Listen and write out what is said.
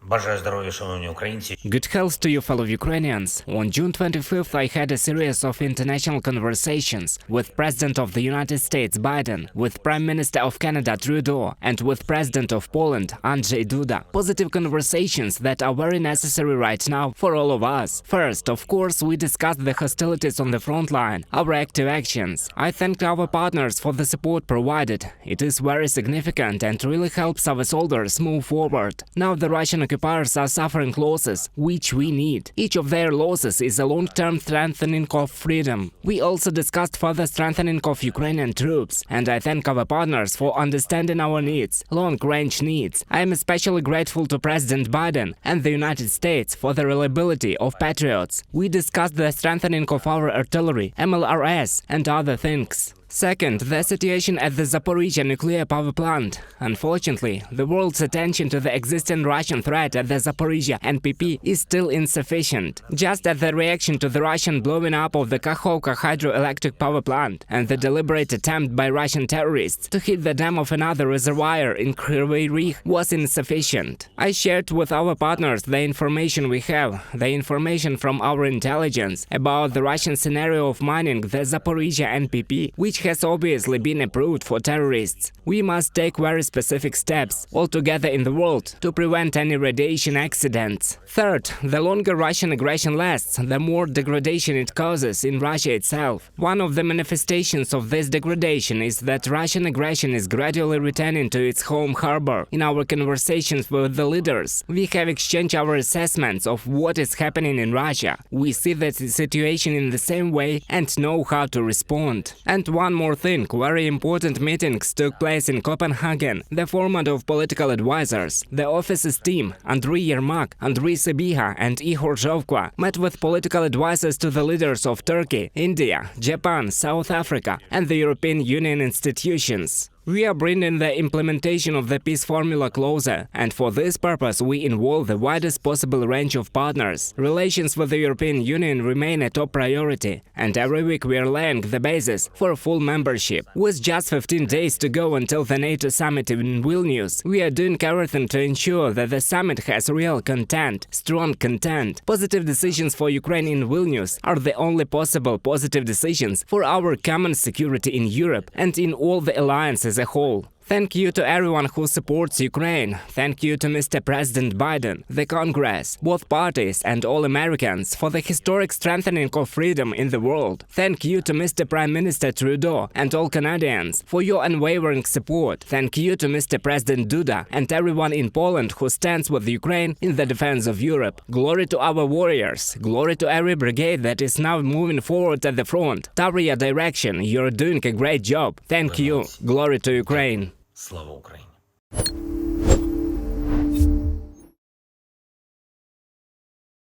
Бажаю здоров'я, шановні українці. Good health to you, fellow Ukrainians. On June 25th, I had a series of international conversations with President of the United States Biden, with Prime Minister of Canada Trudeau, and with President of Poland Andrzej Duda. Positive conversations that are very necessary right now for all of us. First, of course, we discussed the hostilities on the front line, our active actions. I thanked our partners for the support provided. It is very significant and really helps our soldiers move forward. Now the Russian occupiers are suffering losses, which we need. Each of their losses is a long-term strengthening of freedom. We also discussed further strengthening of Ukrainian troops, and I thank our partners for understanding our needs, long-range needs. I am especially grateful to President Biden and the United States for the reliability of Patriots. We discussed the strengthening of our artillery, MLRS, and other things. Second, the situation at the Zaporizhzhia nuclear power plant. Unfortunately, the world's attention to the existing Russian threat at the Zaporizhzhia NPP is still insufficient. Just as the reaction to the Russian blowing up of the Kakhovka hydroelectric power plant and the deliberate attempt by Russian terrorists to hit the dam of another reservoir in Kryvyi Rih was insufficient. I shared with our partners the information we have, the information from our intelligence about the Russian scenario of mining the Zaporizhzhia NPP, which has obviously been approved for terrorists. We must take very specific steps altogether in the world to prevent any radiation accidents. Third, the longer Russian aggression lasts, the more degradation it causes in Russia itself. One of the manifestations of this degradation is that Russian aggression is gradually returning to its home harbor. In our conversations with the leaders, we have exchanged our assessments of what is happening in Russia. We see the situation in the same way and know how to respond. And one more thing, very important meetings took place in Copenhagen. The format of political advisors, the office's team, Andriy Yermak, Andriy Sabiha and Ihor Zhovkva, met with political advisors to the leaders of Turkey, India, Japan, South Africa and the European Union institutions. We are bringing the implementation of the peace formula closer, and for this purpose we involve the widest possible range of partners. Relations with the European Union remain a top priority, and every week we are laying the basis for full membership. With just 15 days to go until the NATO summit in Vilnius, we are doing everything to ensure that the summit has real content, strong content. Positive decisions for Ukraine in Vilnius are the only possible positive decisions for our common security in Europe and in all the alliances as a whole. Thank you to everyone who supports Ukraine. Thank you to Mr. President Biden, the Congress, both parties and all Americans for the historic strengthening of freedom in the world. Thank you to Mr. Prime Minister Trudeau and all Canadians for your unwavering support. Thank you to Mr. President Duda and everyone in Poland who stands with Ukraine in the defense of Europe. Glory to our warriors. Glory to every brigade that is now moving forward at the front. Tavria direction, you're doing a great job. Thank you. Glory to Ukraine. Слава Україні!